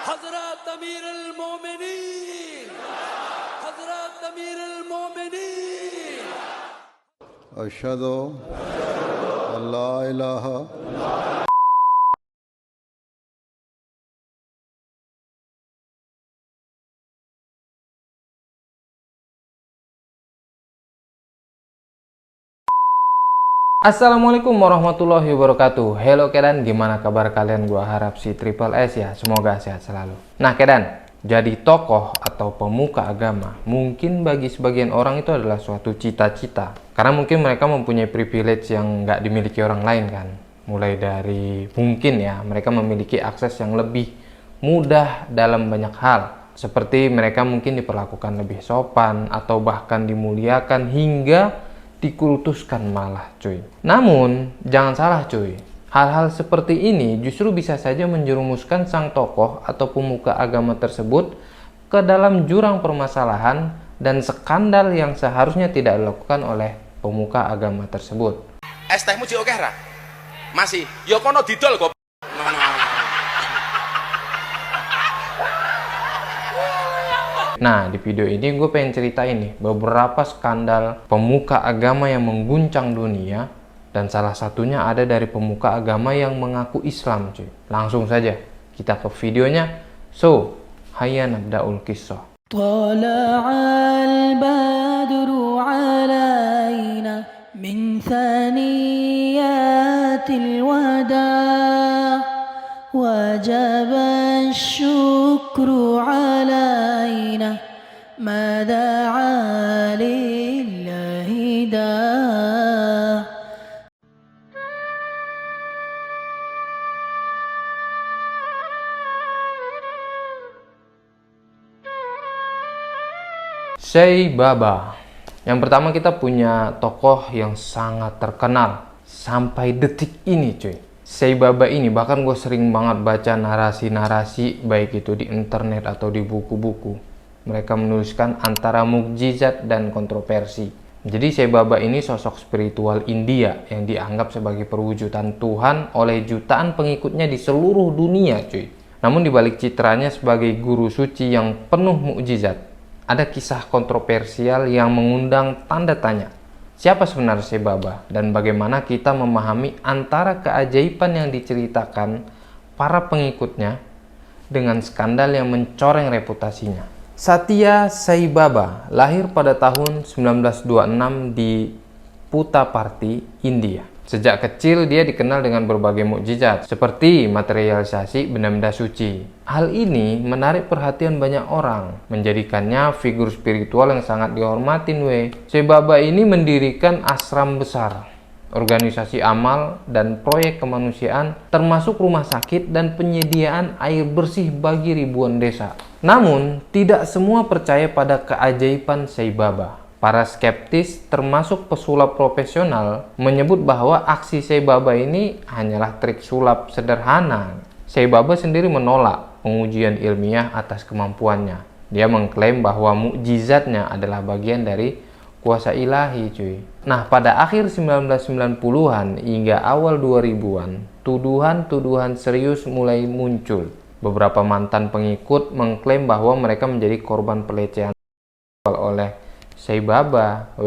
حضرات أمير المؤمنين حضرات أمير المؤمنين أشهد أن لا إله. Assalamualaikum warahmatullahi wabarakatuh. Hello Kedan, gimana kabar kalian? Gua harap si Triple S ya, semoga sehat selalu. Nah Kedan, jadi tokoh atau pemuka agama mungkin bagi sebagian orang itu adalah suatu cita-cita, karena mungkin mereka mempunyai privilege yang nggak dimiliki orang lain kan. Mulai dari mungkin ya, mereka memiliki akses yang lebih mudah dalam banyak hal, seperti mereka mungkin diperlakukan lebih sopan atau bahkan dimuliakan hingga dikultuskan malah cuy. Namun jangan salah cuy, hal-hal seperti ini justru bisa saja menjerumuskan sang tokoh atau pemuka agama tersebut ke dalam jurang permasalahan dan skandal yang seharusnya tidak dilakukan oleh pemuka agama tersebut. Es tehmu jek akeh ra? Masih. Ya kono didol kok. Nah, di video ini gue pengen ceritain nih beberapa skandal pemuka agama yang mengguncang dunia, dan salah satunya ada dari pemuka agama yang mengaku Islam cuy. Langsung saja kita ke videonya. So, hayya nabda'ul qissah. Tala'al badru alaina min thaniyatil wada' wajaba syukru alaina ma da'a lillahi da'. Sai Baba. Yang pertama kita punya tokoh yang sangat terkenal sampai detik ini cuy. Sai Baba ini bahkan gue sering banget baca narasi-narasi baik itu di internet atau di buku-buku. Mereka menuliskan antara mukjizat dan kontroversi. Jadi Sai Baba ini sosok spiritual India yang dianggap sebagai perwujudan Tuhan oleh jutaan pengikutnya di seluruh dunia cuy. Namun dibalik citranya sebagai guru suci yang penuh mukjizat, ada kisah kontroversial yang mengundang tanda tanya. Siapa sebenarnya Sai Baba dan bagaimana kita memahami antara keajaiban yang diceritakan para pengikutnya dengan skandal yang mencoreng reputasinya. Satya Sai Baba lahir pada tahun 1926 di Puttaparthi, India. Sejak kecil dia dikenal dengan berbagai mukjizat seperti materialisasi benda-benda suci. Hal ini menarik perhatian banyak orang, menjadikannya figur spiritual yang sangat dihormatin we. Sai Baba ini mendirikan ashram besar, organisasi amal dan proyek kemanusiaan, termasuk rumah sakit dan penyediaan air bersih bagi ribuan desa. Namun tidak semua percaya pada keajaiban Sai Baba. Para skeptis termasuk pesulap profesional menyebut bahwa aksi Sai Baba ini hanyalah trik sulap sederhana. Sai Baba sendiri menolak pengujian ilmiah atas kemampuannya. Dia mengklaim bahwa mukjizatnya adalah bagian dari kuasa ilahi cuy. Nah, pada akhir 1990-an hingga awal 2000-an, tuduhan-tuduhan serius mulai muncul. Beberapa mantan pengikut mengklaim bahwa mereka menjadi korban pelecehan oleh Sai Baba.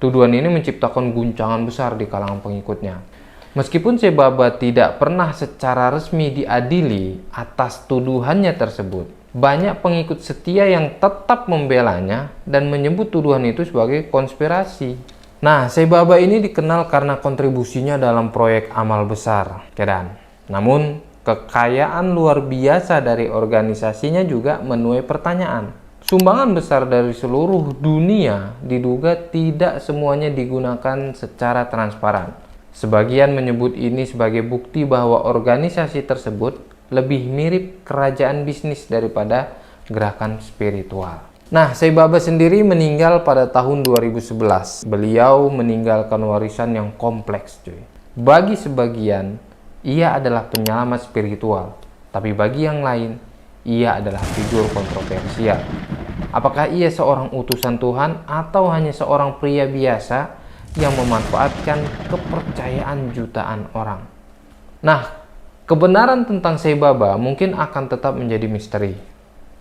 Tuduhan ini menciptakan guncangan besar di kalangan pengikutnya. Meskipun Sai Baba tidak pernah secara resmi diadili atas tuduhannya tersebut, banyak pengikut setia yang tetap membelanya dan menyebut tuduhan itu sebagai konspirasi. Nah, Sai Baba ini dikenal karena kontribusinya dalam proyek amal besar, Kedan. Namun, kekayaan luar biasa dari organisasinya juga menuai pertanyaan. Sumbangan besar dari seluruh dunia diduga tidak semuanya digunakan secara transparan. Sebagian menyebut ini sebagai bukti bahwa organisasi tersebut lebih mirip kerajaan bisnis daripada gerakan spiritual. Nah, Sai Baba sendiri meninggal pada tahun 2011. Beliau meninggalkan warisan yang kompleks cuy. Bagi sebagian, ia adalah penyelamat spiritual. Tapi bagi yang lain, ia adalah figur kontroversial. Apakah ia seorang utusan Tuhan atau hanya seorang pria biasa yang memanfaatkan kepercayaan jutaan orang? Nah, Kebenaran tentang Sai Baba mungkin akan tetap menjadi misteri.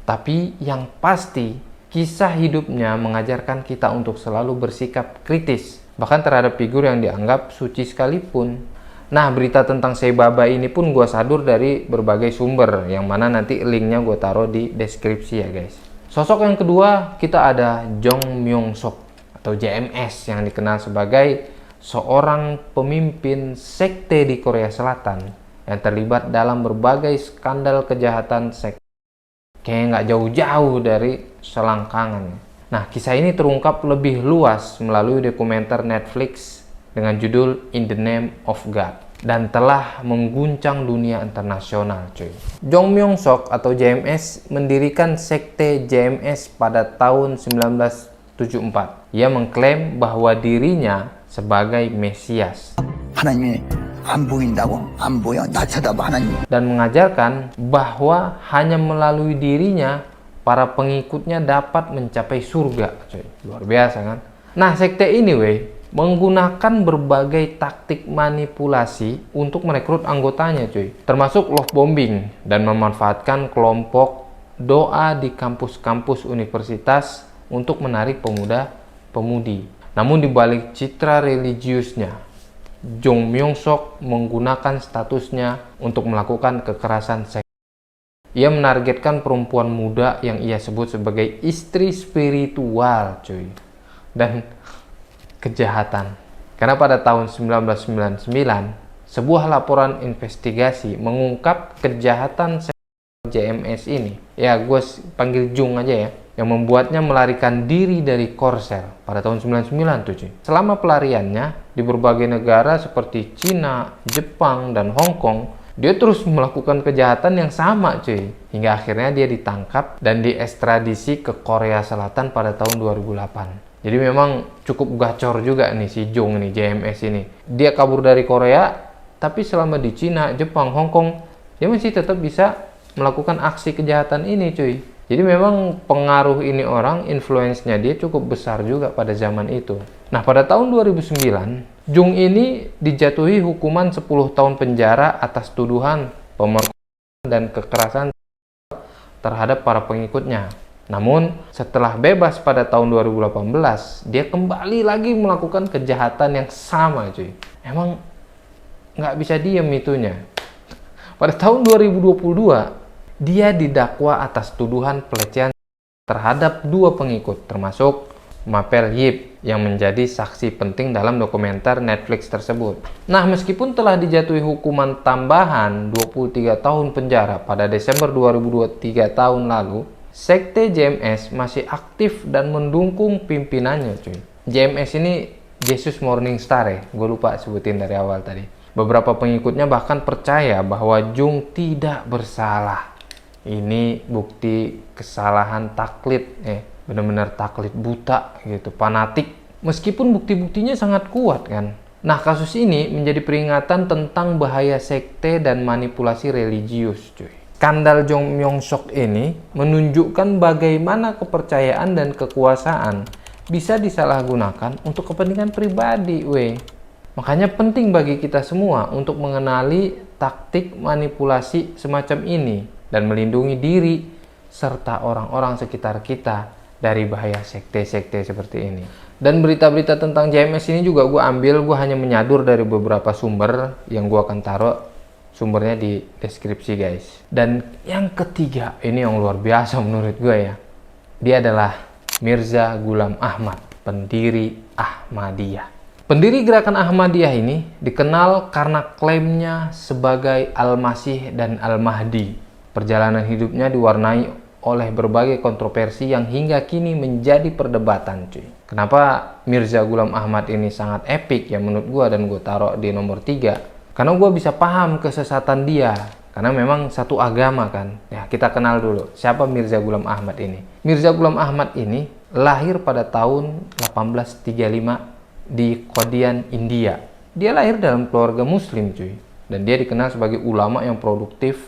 Tapi yang pasti, kisah hidupnya mengajarkan kita untuk selalu bersikap kritis, bahkan terhadap figur yang dianggap suci sekalipun. Nah, berita tentang Sai Baba ini pun gue sadur dari berbagai sumber, yang mana nanti linknya gue taruh di deskripsi ya guys. Sosok yang kedua, kita ada Jong Myung Sok atau JMS yang dikenal sebagai seorang pemimpin sekte di Korea Selatan yang terlibat dalam berbagai skandal kejahatan seks. Kayaknya nggak jauh-jauh dari selangkangan. Nah, kisah ini terungkap lebih luas melalui dokumenter Netflix dengan judul In the Name of God dan telah mengguncang dunia internasional cuy. Jong Myung Sok atau JMS mendirikan sekte JMS pada tahun 1974. Ia mengklaim bahwa dirinya sebagai Mesias 하나님이 안 보인다고? 안 보여? 나 쳐다봐 하나님. dan mengajarkan bahwa hanya melalui dirinya para pengikutnya dapat mencapai surga cuy. Luar biasa kan? Nah, sekte ini menggunakan berbagai taktik manipulasi untuk merekrut anggotanya cuy, termasuk love bombing dan memanfaatkan kelompok doa di kampus-kampus universitas untuk menarik pemuda-pemudi. Namun di balik citra religiusnya, Jong Myung Sok menggunakan statusnya untuk melakukan kekerasan seks. Ia menargetkan perempuan muda yang ia sebut sebagai istri spiritual cuy, dan kejahatan. Karena pada tahun 1999, sebuah laporan investigasi mengungkap kejahatan JMS ini. Ya, gue panggil Jung aja ya. Yang membuatnya melarikan diri dari Korsel pada tahun 99 tuh cuy. Selama pelariannya di berbagai negara seperti Cina, Jepang, dan Hong Kong, dia terus melakukan kejahatan yang sama cuy. Hingga akhirnya dia ditangkap dan diekstradisi ke Korea Selatan pada tahun 2008. Jadi memang cukup gacor juga nih si Jung nih, JMS ini. Dia kabur dari Korea, tapi selama di Cina, Jepang, Hong Kong, dia masih tetap bisa melakukan aksi kejahatan ini cuy. Jadi memang pengaruh ini orang, influence-nya dia cukup besar juga pada zaman itu. Nah, pada tahun 2009, Jung ini dijatuhi hukuman 10 tahun penjara atas tuduhan pemerkosaan dan kekerasan terhadap para pengikutnya. Namun, setelah bebas pada tahun 2018, dia kembali lagi melakukan kejahatan yang sama cuy. Emang nggak bisa diem itunya. Pada tahun 2022, dia didakwa atas tuduhan pelecehan terhadap 2 pengikut, termasuk Mapel Yip yang menjadi saksi penting dalam dokumenter Netflix tersebut. Nah, meskipun telah dijatuhi hukuman tambahan 23 tahun penjara pada Desember 2023 tahun lalu, sekte JMS masih aktif dan mendukung pimpinannya cuy. JMS ini Jesus Morning Star ya, gue lupa sebutin dari awal tadi. Beberapa pengikutnya bahkan percaya bahwa Jung tidak bersalah. Ini bukti kesalahan taklid, benar-benar taklid buta gitu, fanatik. Meskipun bukti-buktinya sangat kuat kan. Nah, kasus ini menjadi peringatan tentang bahaya sekte dan manipulasi religius cuy. Skandal Jong Myung Sok ini menunjukkan bagaimana kepercayaan dan kekuasaan bisa disalahgunakan untuk kepentingan pribadi Makanya penting bagi kita semua untuk mengenali taktik manipulasi semacam ini dan melindungi diri serta orang-orang sekitar kita dari bahaya sekte-sekte seperti ini. Dan berita-berita tentang JMS ini juga gue ambil, gue hanya menyadur dari beberapa sumber yang gue akan taruh sumbernya di deskripsi guys. Dan yang ketiga, ini yang luar biasa menurut gue ya. Dia adalah Mirza Ghulam Ahmad, pendiri Ahmadiyah. Pendiri gerakan Ahmadiyah ini dikenal karena klaimnya sebagai Al-Masih dan Al-Mahdi. Perjalanan hidupnya diwarnai oleh berbagai kontroversi yang hingga kini menjadi perdebatan cuy. Kenapa Mirza Ghulam Ahmad ini sangat epik ya menurut gua, dan gue taruh di nomor 3? Karena gua bisa paham kesesatan dia. Karena memang satu agama kan. Ya, kita kenal dulu siapa Mirza Ghulam Ahmad ini. Mirza Ghulam Ahmad ini lahir pada tahun 1835 di Qadian, India. Dia lahir dalam keluarga muslim cuy. Dan dia dikenal sebagai ulama yang produktif,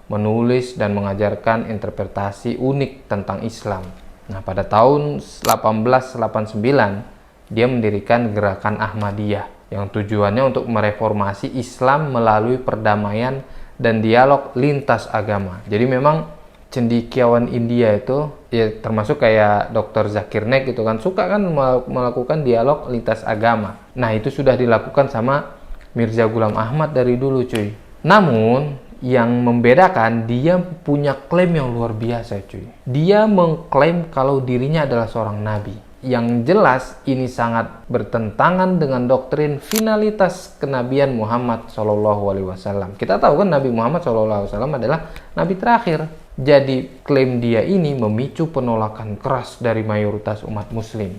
menulis dan mengajarkan interpretasi unik tentang Islam. Nah, pada tahun 1889, dia mendirikan gerakan Ahmadiyah yang tujuannya untuk mereformasi Islam melalui perdamaian dan dialog lintas agama. Jadi memang cendekiawan India itu ya termasuk kayak Dr. Zakir Naik gitu kan, suka kan melakukan dialog lintas agama. Nah, itu sudah dilakukan sama Mirza Ghulam Ahmad dari dulu, cuy. Namun yang membedakan, dia punya klaim yang luar biasa, cuy. Dia mengklaim kalau dirinya adalah seorang nabi. Yang jelas ini sangat bertentangan dengan doktrin finalitas kenabian Muhammad SAW. Kita tahu kan Nabi Muhammad SAW adalah nabi terakhir. Jadi klaim dia ini memicu penolakan keras dari mayoritas umat muslim.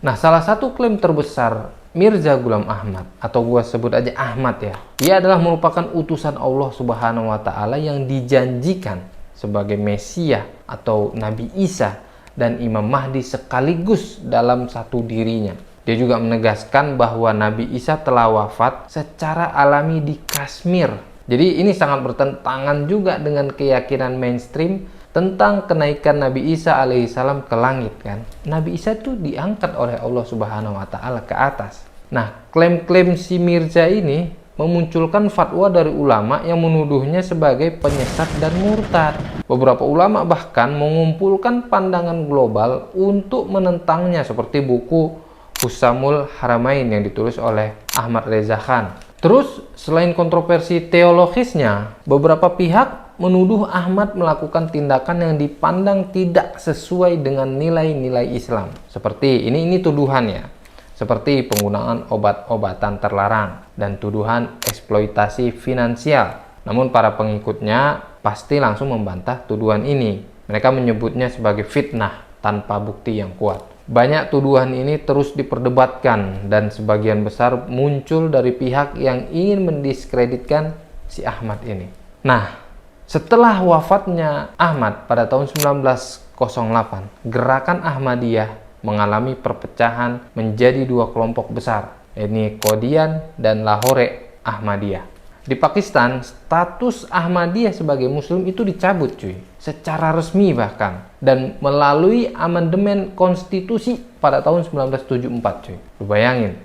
Nah, salah satu klaim terbesar Mirza Ghulam Ahmad, atau gua sebut aja Ahmad ya, dia adalah merupakan utusan Allah Subhanahu wa Ta'ala yang dijanjikan sebagai Mesias atau Nabi Isa dan Imam Mahdi sekaligus dalam satu dirinya. Dia juga menegaskan bahwa Nabi Isa telah wafat secara alami di Kashmir. Jadi ini sangat bertentangan juga dengan keyakinan mainstream tentang kenaikan Nabi Isa alaihissalam ke langit kan. Nabi Isa itu diangkat oleh Allah Subhanahu wa Ta'ala ke atas. Nah, klaim-klaim si Mirza ini memunculkan fatwa dari ulama yang menuduhnya sebagai penyesat dan murtad. Beberapa ulama bahkan mengumpulkan pandangan global untuk menentangnya, seperti buku Husamul Haramain yang ditulis oleh Ahmad Reza Khan. Terus, selain kontroversi teologisnya, beberapa pihak menuduh Ahmad melakukan tindakan yang dipandang tidak sesuai dengan nilai-nilai Islam. Seperti ini tuduhannya. Seperti penggunaan obat-obatan terlarang dan tuduhan eksploitasi finansial. Namun para pengikutnya pasti langsung membantah tuduhan ini. Mereka menyebutnya sebagai fitnah tanpa bukti yang kuat. Banyak tuduhan ini terus diperdebatkan dan sebagian besar muncul dari pihak yang ingin mendiskreditkan si Ahmad ini. Nah, setelah wafatnya Ahmad pada tahun 1908, gerakan Ahmadiyah mengalami perpecahan menjadi dua kelompok besar, yakni Qadian dan Lahore Ahmadiyah. Di Pakistan, status Ahmadiyah sebagai muslim itu dicabut, cuy, secara resmi bahkan, dan melalui amandemen konstitusi pada tahun 1974, cuy. Lu bayangin,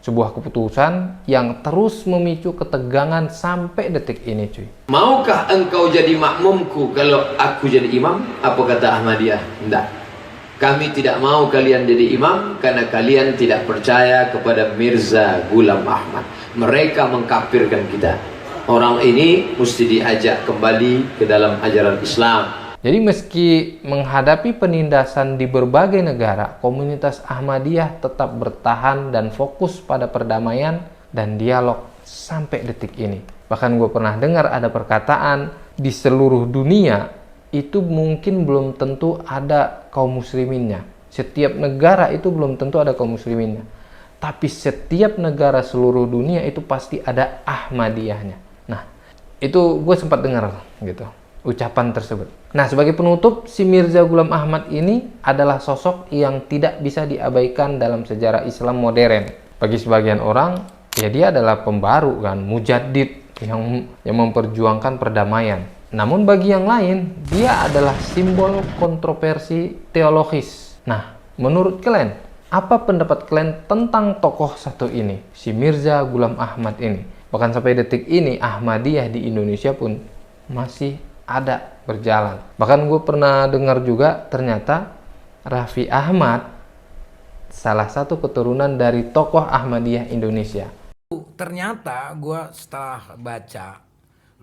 sebuah keputusan yang terus memicu ketegangan sampai detik ini, cuy. Maukah engkau jadi makmumku kalau aku jadi imam? Apa kata Ahmadiyah? Tidak. Kami tidak mau kalian jadi imam karena kalian tidak percaya kepada Mirza Ghulam Ahmad. Mereka mengkafirkan kita. Orang ini mesti diajak kembali ke dalam ajaran Islam. Jadi meski menghadapi penindasan di berbagai negara, komunitas Ahmadiyah tetap bertahan dan fokus pada perdamaian dan dialog sampai detik ini. Bahkan gue pernah dengar ada perkataan di seluruh dunia itu mungkin belum tentu ada kaum musliminnya. Setiap negara itu belum tentu ada kaum musliminnya. Tapi setiap negara seluruh dunia itu pasti ada Ahmadiyahnya. Nah, itu gue sempat dengar gitu, ucapan tersebut. Nah, sebagai penutup, si Mirza Ghulam Ahmad ini adalah sosok yang tidak bisa diabaikan dalam sejarah Islam modern. Bagi sebagian orang, ya dia adalah pembaru kan, mujaddid yang memperjuangkan perdamaian. Namun bagi yang lain, dia adalah simbol kontroversi teologis. Nah, menurut kalian, apa pendapat kalian tentang tokoh satu ini, si Mirza Ghulam Ahmad ini? Bahkan sampai detik ini, Ahmadiyah di Indonesia pun masih ada berjalan. Bahkan gue pernah dengar juga, ternyata Raffi Ahmad salah satu keturunan dari tokoh Ahmadiyah Indonesia. Ternyata gue setelah baca,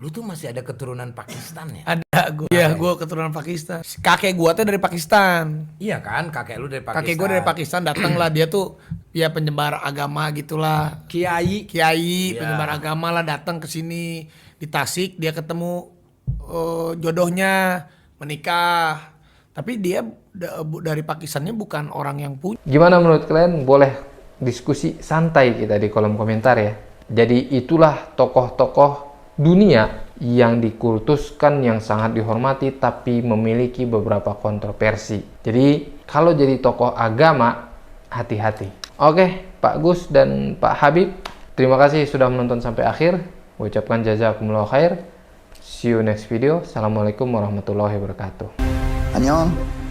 lu tuh masih ada keturunan Pakistan ya? Ada gue. Iya, gue keturunan Pakistan. Kakek gue tuh dari Pakistan. Iya kan, kakek lu dari Pakistan. Kakek gue dari Pakistan, datang lah, dia tuh ya penyebar agama gitulah. Kiai, penyebar agama lah, datang ke sini di Tasik, dia ketemu jodohnya, menikah. Tapi dia dari Pakistannya bukan orang yang punya. Gimana menurut kalian? Boleh diskusi santai kita di kolom komentar ya. Jadi itulah tokoh-tokoh dunia yang dikultuskan, yang sangat dihormati, tapi memiliki beberapa kontroversi. Jadi kalau jadi tokoh agama, hati-hati. Oke, Pak Gus dan Pak Habib, terima kasih sudah menonton sampai akhir. Ucapkan jazakumullah khair. See you next video. Assalamualaikum warahmatullahi wabarakatuh. 안녕.